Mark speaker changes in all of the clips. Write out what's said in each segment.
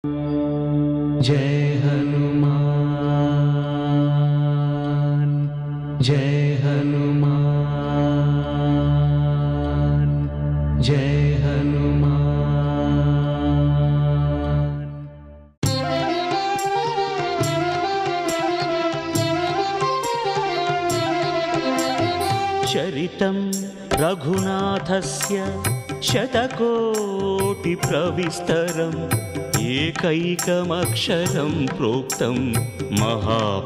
Speaker 1: जय हनुमान जय हनुमान जय हनुमान। चरितं रघुनाथस्य शतकोटिप्रविस्तरम् एकैकमक्षरं प्रोक्तं महापातकनाशनं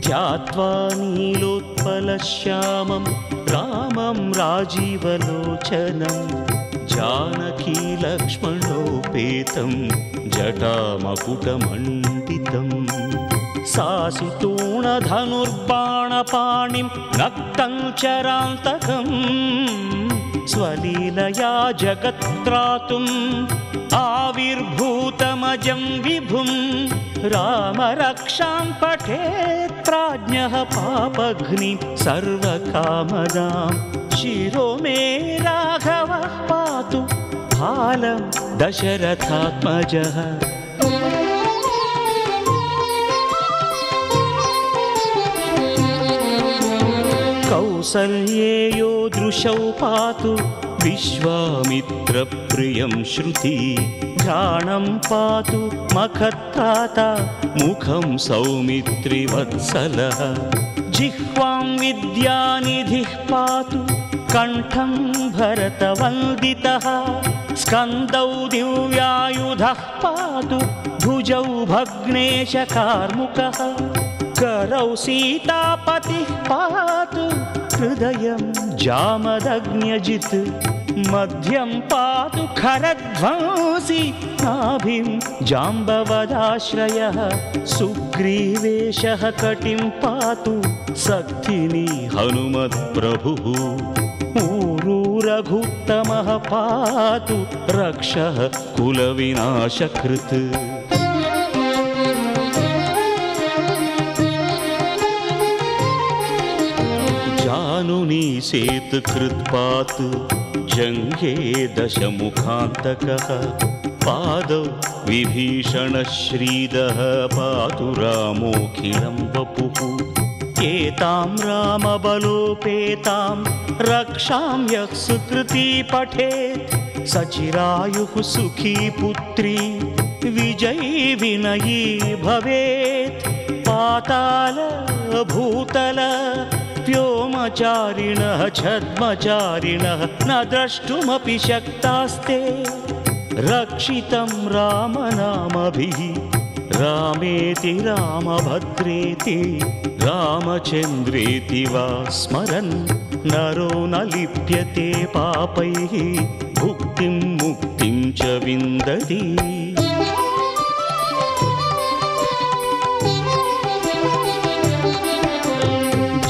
Speaker 1: ध्यात्वा नीलोत्पलश्यामं रामं राजीवलोचनं जानकीलक्ष्मणोपेतं जटामकुटमण्डितं सासितूणधनुर्बाणपाणिं नक्तं चरान्तकम् स्वलीलया जगत्त्रातुम् आविर्भूतमजं विभुं रामरक्षां पठेत् प्राज्ञः पापघ्निं सर्वकामदां शिरो मे राघवः पातु फालं दशरथात्मजः। कौसल्येयो दृशौ पातु विश्वामित्रप्रियं श्रुति घ्राणं पातु मखत्राता मुखं सौमित्रिवत्सलः जिह्वां विद्यानिधिः पातु कण्ठं भरतवन्दितः स्कन्दौ दिव्यायुधः पातु भुजौ भग्नेशकार्मुकः करौ सीतापतिः पातु हृदयं जामदग्न्यजित् मध्यं पातु खरध्वंसी नाभिं जाम्बवदाश्रयः सुग्रीवेशः कटिं पातु सक्थिनी हनुमत्प्रभुः ऊरू रघुत्तमः पातु रक्षः कुलविनाशकृत् सेतुकृत्पातु जङ्घे दशमुखान्तकः पादौ विभीषणश्रीदः पातु रामोऽखिलं वपुः एतां रामबलोपेतां रक्षां यः सुकृती पठेत् सचिरायुः सुखी पुत्री विजयी विनयी भवेत् पाताल भूतल व्योमचारिणः छद्मचारिणः न द्रष्टुमपि शक्तास्ते रक्षितं रामनामभिः रामेति रामभद्रेति रामचन्द्रेति वा स्मरन् नरो न लिप्यते पापैः भुक्तिं मुक्तिं च विन्दति।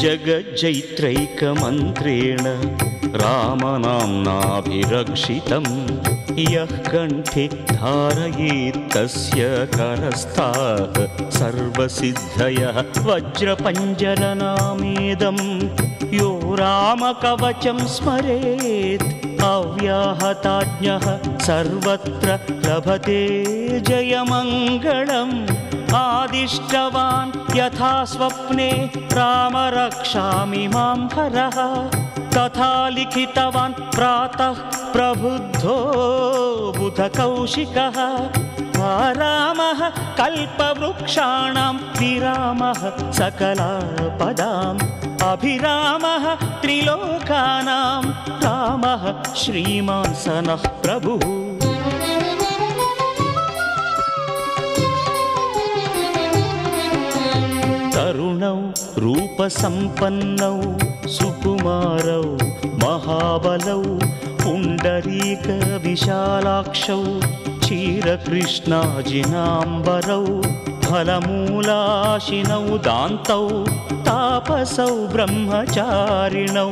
Speaker 1: जगज्जैत्रैकमन्त्रेण रामनाम्नाभिरक्षितं यः कण्ठे धारयेत् तस्य करस्थाः सर्वसिद्धयः वज्रपञ्जरनामेदं यो रामकवचं स्मरेत् अव्याहताज्ञः सर्वत्र लभते जयमङ्गलम् आदिष्टवान् यथा स्वप्ने राम रक्षामि मां हरः तथा लिखितवान् प्रातः प्रबुद्धो बुधकौशिकः रामः कल्पवृक्षाणां विरामः सकलापदाम् अभिरामः त्रिलोकानां रामः श्रीमान् सनः प्रभुः। तरुणौ रूपसम्पन्नौ सुकुमारौ महाबलौ पुण्डरीकविशालाक्षौ क्षीरकृष्णाजिनाम्बरौ फलमूलाशिनौ दान्तौ तापसौ ब्रह्मचारिणौ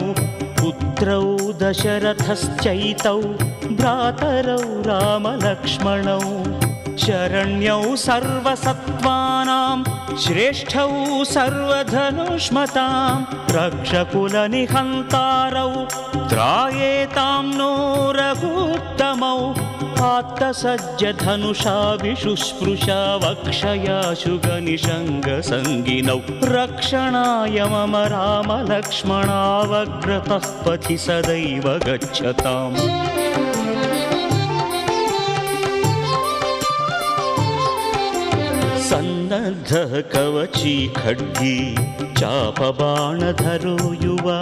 Speaker 1: पुत्रौ दशरथश्चैतौ भ्रातरौ रामलक्ष्मणौ शरण्यौ सर्वसत्त्वानां श्रेष्ठौ सर्वधनुष्मतां रक्षकुलनिहन्तारौ त्रायेतां नो रघुत्तमौ आत्तसज्जधनुषा विशुस्पृशा वक्षयाशुगनिषङ्गसङ्गिनौ रक्षणाय मम रामलक्ष्मणावग्रतः पथि सदैव गच्छताम्। सन्नद्धः कवची खड्गी चापबाणधरो युवा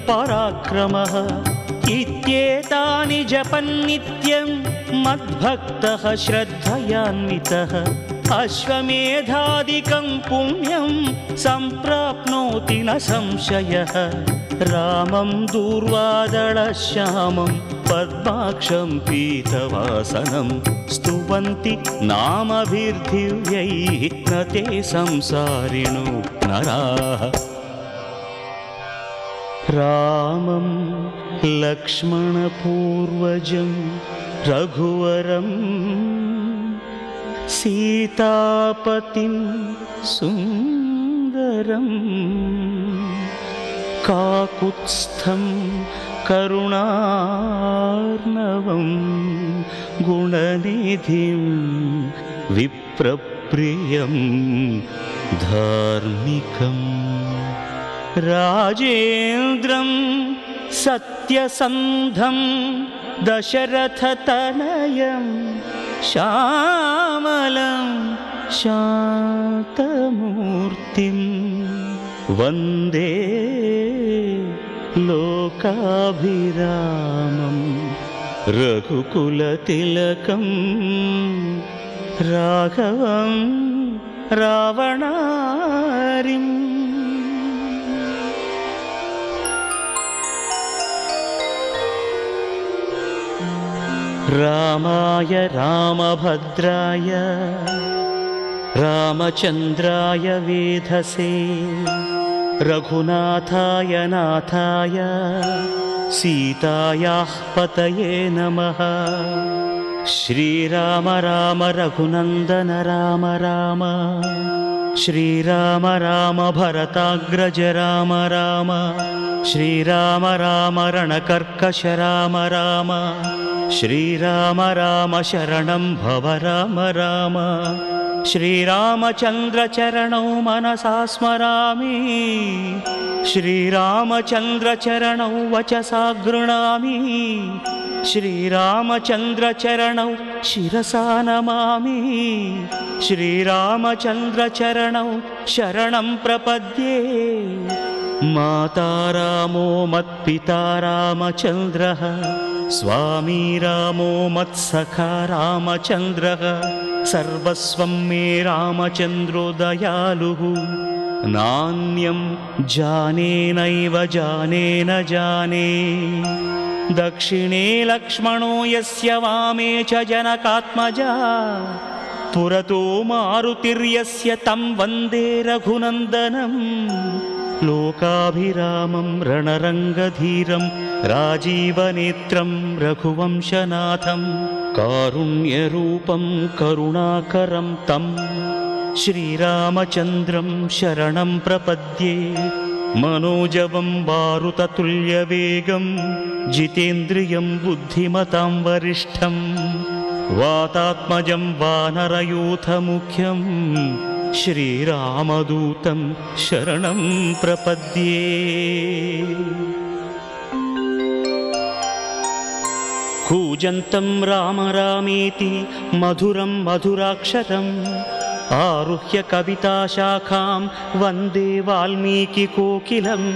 Speaker 1: पराक्रमः इत्येतानि जपन्नित्यं मद्भक्तः श्रद्धयान्वितः अश्वमेधादिकं पुण्यं सम्प्राप्नोति न संशयः। रामं दूर्वादळश्यामं पद्माक्षं पीतवासनं स्तुवन्ति नामभिर्दिव्यैः न ते संसारिणो नराः। रामं लक्ष्मणपूर्वजं रघुवरं सीतापतिं सुन्दरं काकुत्स्थं करुणार्णवं गुणनिधिं विप्रप्रियं धार्मिकम् राजेन्द्रं सत्यसन्धं दशरथतनयं श्यामलं शान्तमूर्तिं वन्दे लोकाभिरामं रघुकुलतिलकं राघवं रावणारिम्। रामाय रामभद्राय रामचन्द्राय वेधसे रघुनाथाय नाथाय सीतायाः पतये नमः। श्रीराम राम रघुनन्दन राम राम श्रीराम राम भरताग्रज राम राम श्रीराम राम रणकर्कश राम राम श्रीराम राम शरणं भव राम राम। श्रीरामचन्द्र चरणौ मनसा स्मरामि श्रीरामचन्द्र चरणौ वचसा गृह्णामि श्रीरामचन्द्र चरणौ शिरसा नमामि श्रीरामचन्द्र चरणौ शरणं प्रपद्ये। माता रामो मत्पिता रामचन्द्रः स्वामी रामो मत्सखा रामचन्द्रः सर्वस्वं मे रामचन्द्रो दयालुः नान्यं जाने नैव जाने न जाने। दक्षिणे लक्ष्मणो यस्य वामे च जनकात्मजा पुरतो मारुतिर्यस्य तं वन्दे रघुनन्दनं। लोकाभिरामं रणरङ्गधीरं राजीवनेत्रं रघुवंशनाथं कारुण्यरूपं करुणाकरं तं श्रीरामचन्द्रं शरणं प्रपद्ये। मनोजवं मारुततुल्यवेगं जितेन्द्रियं बुद्धिमतां वरिष्ठं वातात्मजं वानरयूथमुख्यं श्रीरामदूतं शरणं प्रपद्ये। कूजन्तं राम रामेति मधुरं मधुराक्षरम् आरुह्य कविताशाखां वन्दे वाल्मीकिकोकिलम्।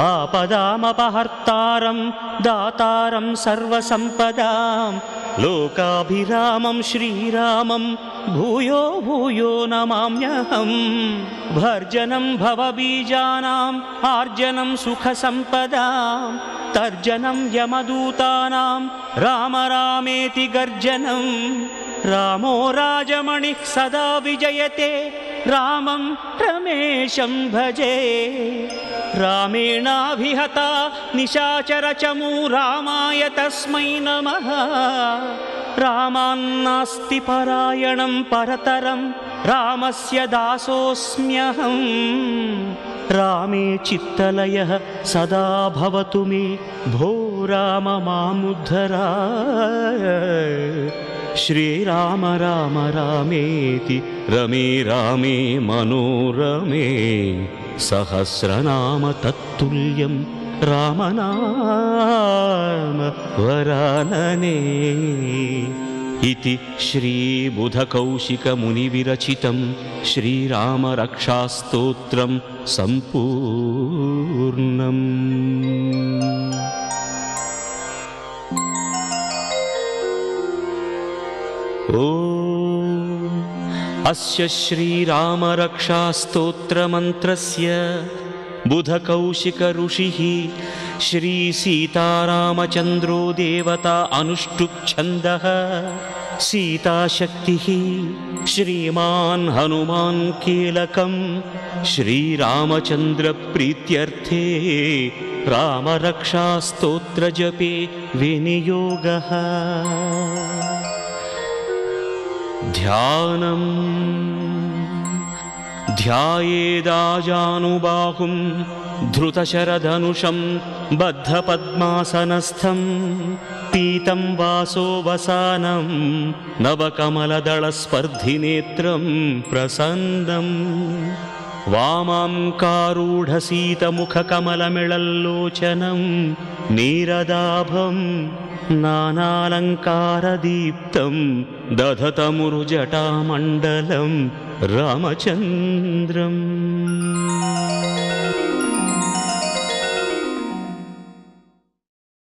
Speaker 1: आपदामपहर्तारं दातारं सर्वसम्पदां लोकाभिरामं श्रीरामं भूयो भूयो नमाम्यहम्। भर्जनं भवबीजानाम् आर्जनं सुखसम्पदां तर्जनं यमदूतानां राम रामेति गर्जनं। रामो राजमणिः सदा विजयते रामं रमेशं भजे रामेणाभिहता निशाचरचमू रामाय तस्मै नमः रामान्नास्ति परायणं परतरं रामस्य दासोऽस्म्यहं रामे चित्तलयः सदा भवतु मे भो राम मामुद्धर श्रीराम राम रामेति रमे रामे मनोरमे सहस्रनाम तत्तुल्यं रामनाम वरानने इति श्रीबुधकौशिकमुनिविरचितं श्रीरामरक्षास्तोत्रं सम्पूर्णम्। अस्य श्रीरामरक्षास्तोत्रमन्त्रस्य बुधकौशिक ऋषिः श्रीसीतारामचन्द्रो देवता अनुष्टुप् सीताशक्तिः श्रीमान् हनुमान् कीलकं श्रीरामचन्द्रप्रीत्यर्थे रामरक्षास्तोत्रजपे विनियोगः। ध्यानं ध्यायेदाजानुबाहुं धृतशरधनुषं बद्धपद्मासनस्थं पीतं वासोवसानं नवकमलदलस्पर्धिनेत्रं प्रसन्नं वामां कारूढसीतमुखकमलमिळल्लोचनं नीरदाभं नानालङ्कारदीप्तं दधतमुरुजटामण्डलं रामचन्द्रम्।